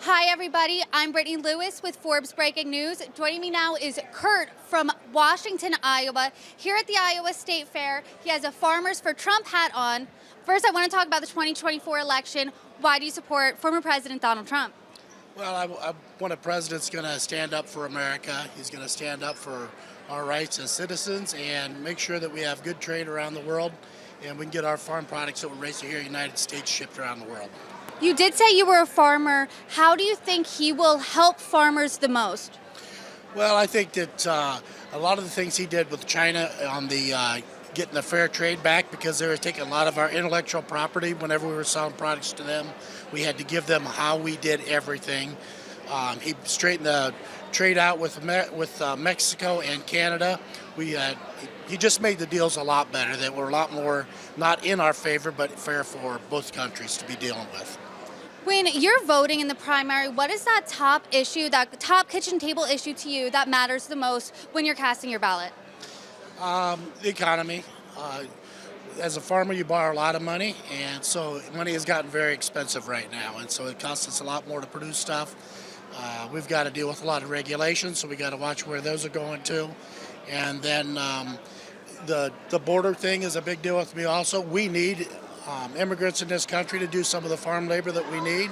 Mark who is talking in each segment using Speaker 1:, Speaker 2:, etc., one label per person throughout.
Speaker 1: Hi, everybody. I'm Brittany Lewis with Forbes Breaking News. Joining me now is Kurt from Washington, Iowa. Here at the Iowa State Fair, he has a Farmers for Trump hat on. First, I want to talk about the 2024 election. Why do you support former President Donald Trump?
Speaker 2: Well, I want a president that's going to stand up for America. He's going to stand up for our rights as citizens and make sure that we have good trade around the world and we can get our farm products that we're raising here in the United States shipped around the world.
Speaker 1: You did say you were a farmer. How do you think he will help farmers the most?
Speaker 2: Well, I think that a lot of the things he did with China on the getting the fair trade back, because they were taking a lot of our intellectual property whenever we were selling products to them. We had to give them how we did everything. He straightened the trade out with Mexico and Canada. He just made the deals a lot better. That were a lot more not in our favor, but fair for both countries to be dealing with.
Speaker 1: When you're voting in the primary, what is that top issue, that top kitchen table issue to you that matters the most when you're casting your ballot?
Speaker 2: The economy. As a farmer, you borrow a lot of money, and so money has gotten very expensive right now, and so it costs us a lot more to produce stuff. We've got to deal with a lot of regulations, so we got to watch where those are going to. And then the border thing is a big deal with me also. We need immigrants in this country to do some of the farm labor that we need,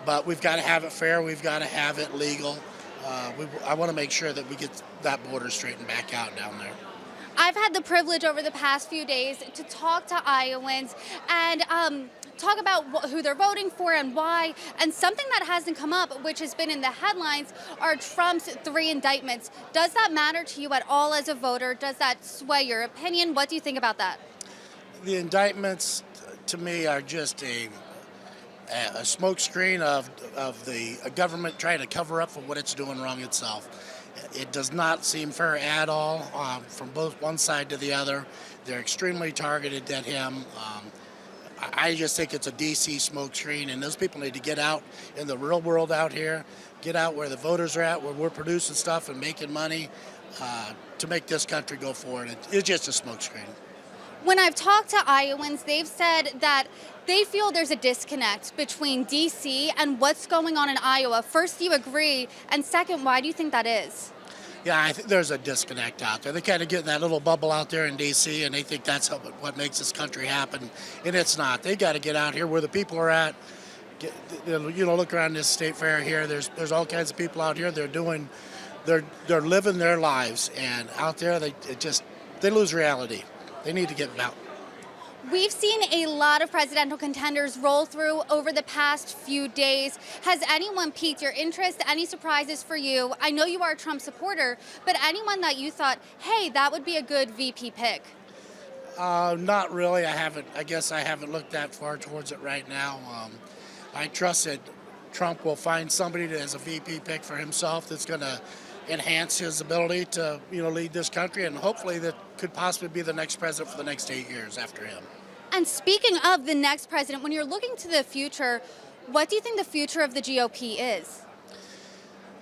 Speaker 2: but we've got to have it fair. We've got to have it legal. I want to make sure that we get that border straightened back out down there.
Speaker 1: I've had the privilege over the past few days to talk to Iowans and talk about who they're voting for and why. And something that hasn't come up, which has been in the headlines, are Trump's 3 indictments. Does that matter to you at all as a voter? Does that sway your opinion? What do you think about that?
Speaker 2: The indictments, to me, are just a smokescreen of the government trying to cover up for what it's doing wrong itself. It does not seem fair at all from both one side to the other. They're extremely targeted at him. I just think it's a DC smokescreen, and those people need to get out in the real world out here, get out where the voters are at, where we're producing stuff and making money to make this country go forward. It's just a smokescreen.
Speaker 1: When I've talked to Iowans, they've said that they feel there's a disconnect between D.C. and what's going on in Iowa. First, do you agree? And second, why do you think that is?
Speaker 2: Yeah, I think there's a disconnect out there. They kind of get in that little bubble out there in D.C., and they think that's what makes this country happen, and it's not. They got to get out here where the people are at. Look around this state fair here. There's all kinds of people out here. They're living their lives, and out there they lose reality. They need to get out.
Speaker 1: We've seen a lot of presidential contenders roll through over the past few days. Has anyone piqued your interest? Any surprises for you? I know you are a Trump supporter, but anyone that you thought, hey, that would be a good VP pick?
Speaker 2: Not really. I guess I haven't looked that far towards it right now. I trust that Trump will find somebody that has a VP pick for himself that's going to enhance his ability to lead this country, and hopefully that could possibly be the next president for the next 8 years after him.
Speaker 1: And speaking of the next president, when you're looking to the future, what do you think the future of the GOP is?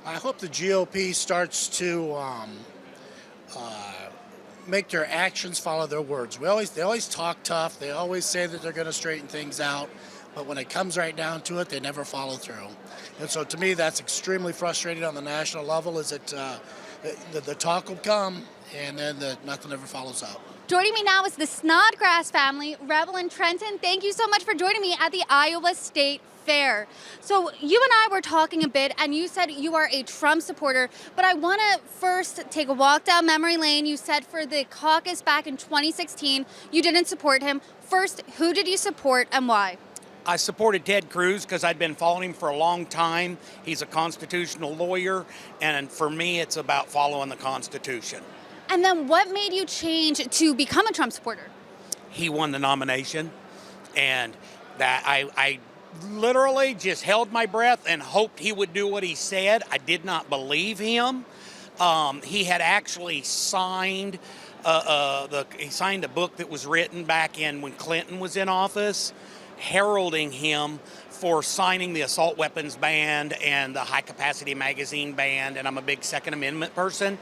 Speaker 2: I hope the GOP starts to make their actions follow their words. They always talk tough. They always say that they're going to straighten things out. But when it comes right down to it, they never follow through. And so to me, that's extremely frustrating on the national level, is that the talk will come and then nothing ever follows up.
Speaker 1: Joining me now is the Snodgrass family, Revel and Trenton. Thank you so much for joining me at the Iowa State Fair. So you and I were talking a bit, and you said you are a Trump supporter, but I want to first take a walk down memory lane. You said for the caucus back in 2016, you didn't support him. First, who did you support and why?
Speaker 3: I supported Ted Cruz because I'd been following him for a long time. He's a constitutional lawyer, and for me, it's about following the Constitution.
Speaker 1: And then what made you change to become a Trump supporter?
Speaker 3: He won the nomination, and that I literally just held my breath and hoped he would do what he said. I did not believe him. He had actually signed he signed a book that was written back when Clinton was in office, heralding him for signing the assault weapons ban and the high capacity magazine ban, and I'm a big Second Amendment person,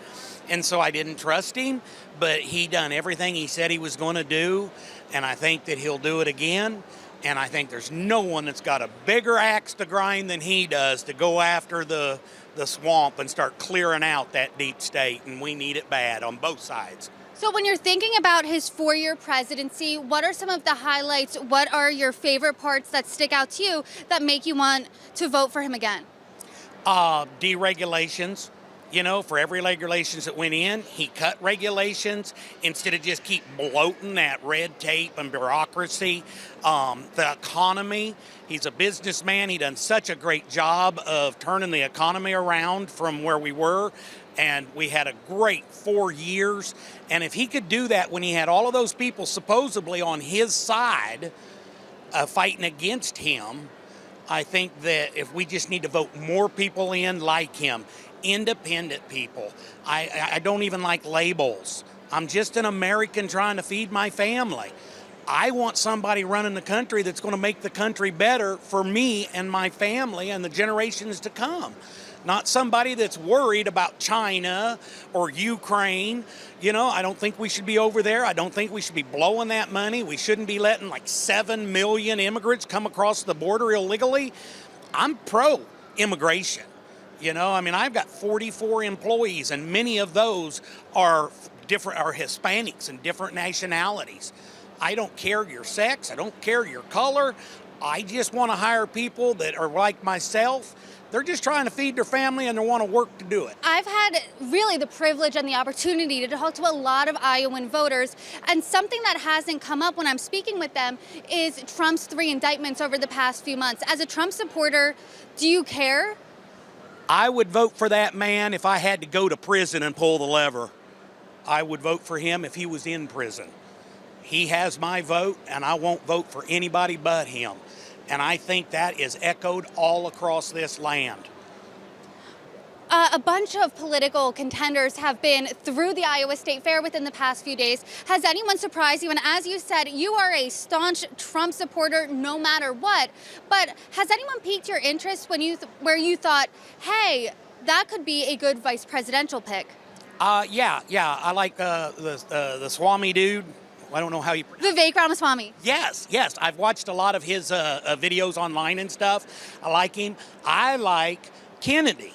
Speaker 3: and so I didn't trust him, but he done everything he said he was going to do, and I think that he'll do it again. And I think there's no one that's got a bigger axe to grind than he does to go after the swamp and start clearing out that deep state. And we need it bad on both sides.
Speaker 1: So when you're thinking about his 4-year presidency, what are some of the highlights? What are your favorite parts that stick out to you that make you want to vote for him again?
Speaker 3: Deregulations. You know, for every regulations that went in, he cut regulations instead of just keep bloating that red tape and bureaucracy. The economy, he's a businessman. He done such a great job of turning the economy around from where we were. And we had a great 4 years. And if he could do that when he had all of those people supposedly on his side fighting against him, I think that if we just need to vote more people in like him, independent people. I don't even like labels. I'm just an American trying to feed my family. I want somebody running the country that's going to make the country better for me and my family and the generations to come. Not somebody that's worried about China or Ukraine. You know, I don't think we should be over there. I don't think we should be blowing that money. We shouldn't be letting like 7 million immigrants come across the border illegally. I'm pro-immigration. You know, I mean, I've got 44 employees, and many of those are Hispanics and different nationalities. I don't care your sex. I don't care your color. I just want to hire people that are like myself. They're just trying to feed their family and they want to work to do it.
Speaker 1: I've had really the privilege and the opportunity to talk to a lot of Iowan voters, and something that hasn't come up when I'm speaking with them is Trump's 3 indictments over the past few months. As a Trump supporter, do you care?
Speaker 3: I would vote for that man if I had to go to prison and pull the lever. I would vote for him if he was in prison. He has my vote, and I won't vote for anybody but him. And I think that is echoed all across this land.
Speaker 1: A bunch of political contenders have been through the Iowa State Fair within the past few days. Has anyone surprised you? And as you said, you are a staunch Trump supporter no matter what. But has anyone piqued your interest when where you thought, hey, that could be a good vice presidential pick?
Speaker 3: Yeah. I like the Swami dude. I don't know how you...
Speaker 1: Vivek Ramaswamy.
Speaker 3: Yes. I've watched a lot of his videos online and stuff. I like him. I like Kennedy.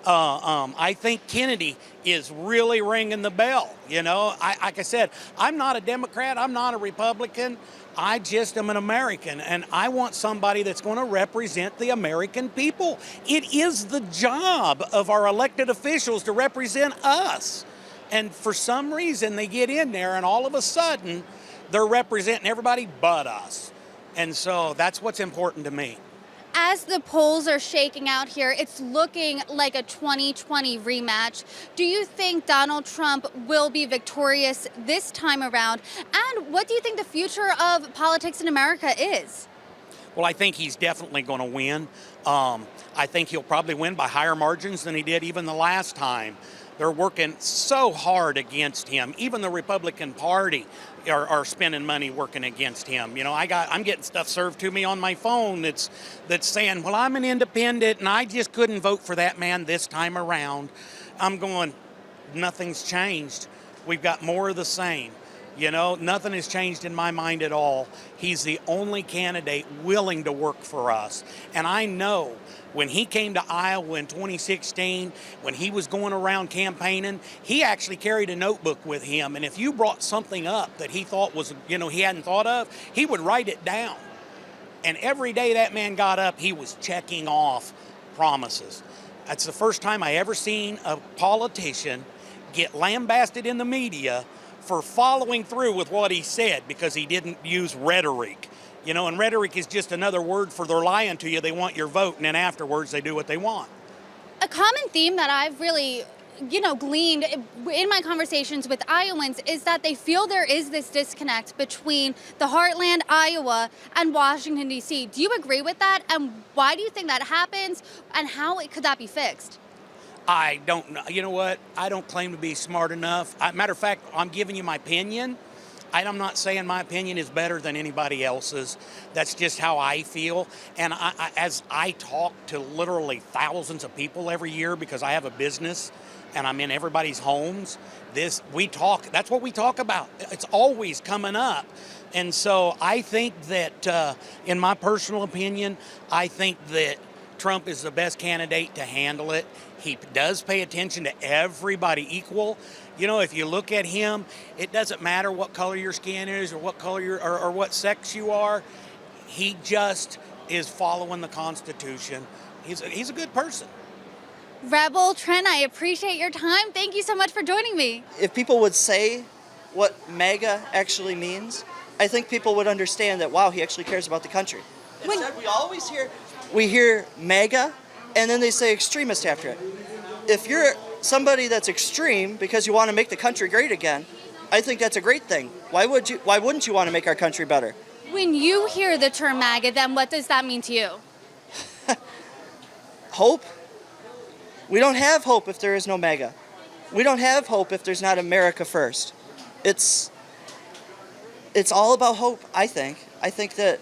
Speaker 3: I think Kennedy is really ringing the bell. You know, like I said, I'm not a Democrat. I'm not a Republican. I just am an American, and I want somebody that's going to represent the American people. It is the job of our elected officials to represent us. And for some reason, they get in there, and all of a sudden, they're representing everybody but us. And so that's what's important to me.
Speaker 1: As the polls are shaking out here, it's looking like a 2020 rematch. Do you think Donald Trump will be victorious this time around? And what do you think the future of politics in America is?
Speaker 3: Well, I think he's definitely going to win. I think he'll probably win by higher margins than he did even the last time. They're working so hard against him. Even the Republican Party are spending money working against him. You know, I'm getting stuff served to me on my phone that's saying, well, I'm an independent and I just couldn't vote for that man this time around. I'm going, nothing's changed. We've got more of the same. You know, nothing has changed in my mind at all. He's the only candidate willing to work for us. And I know when he came to Iowa in 2016, when he was going around campaigning, he actually carried a notebook with him. And if you brought something up that he thought was, you know, he hadn't thought of, he would write it down. And every day that man got up, he was checking off promises. That's the first time I ever seen a politician get lambasted in the media for following through with what he said because he didn't use rhetoric. You know, and rhetoric is just another word for they're lying to you. They want your vote, and then afterwards they do what they want.
Speaker 1: A common theme that I've really, gleaned in my conversations with Iowans is that they feel there is this disconnect between the heartland, Iowa, and Washington, D.C. Do you agree with that? And why do you think that happens? And how could that be fixed?
Speaker 3: I don't know. You know what? I don't claim to be smart enough. Matter of fact, I'm giving you my opinion. I'm not saying my opinion is better than anybody else's. That's just how I feel. And as I talk to literally thousands of people every year because I have a business and I'm in everybody's homes, that's what we talk about. It's always coming up. And so I think that, in my personal opinion, I think that Trump is the best candidate to handle it. He does pay attention to everybody equal. You know, if you look at him, it doesn't matter what color your skin is or what color or what sex you are. He just is following the Constitution. He's a good person.
Speaker 1: Rebel, Trent, I appreciate your time. Thank you so much for joining me.
Speaker 4: If people would say what MAGA actually means, I think people would understand that, wow, he actually cares about the country. Instead, we hear MAGA, and then they say extremist after it. If you're somebody that's extreme because you want to make the country great again, I think that's a great thing. Why wouldn't you want to make our country better?
Speaker 1: When you hear the term MAGA, then what does that mean to you?
Speaker 4: Hope? We don't have hope if there is no MAGA. We don't have hope if there's not America first. It's all about hope, I think. I think that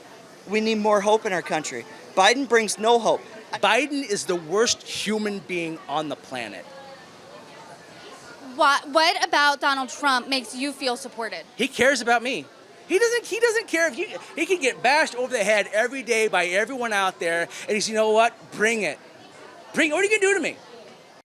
Speaker 4: we need more hope in our country. Biden brings no hope.
Speaker 5: Biden is the worst human being on the planet.
Speaker 1: What about Donald Trump makes you feel supported?
Speaker 5: He cares about me. He doesn't care if he can get bashed over the head every day by everyone out there, and he's, you know what? Bring it. What are you gonna do to me?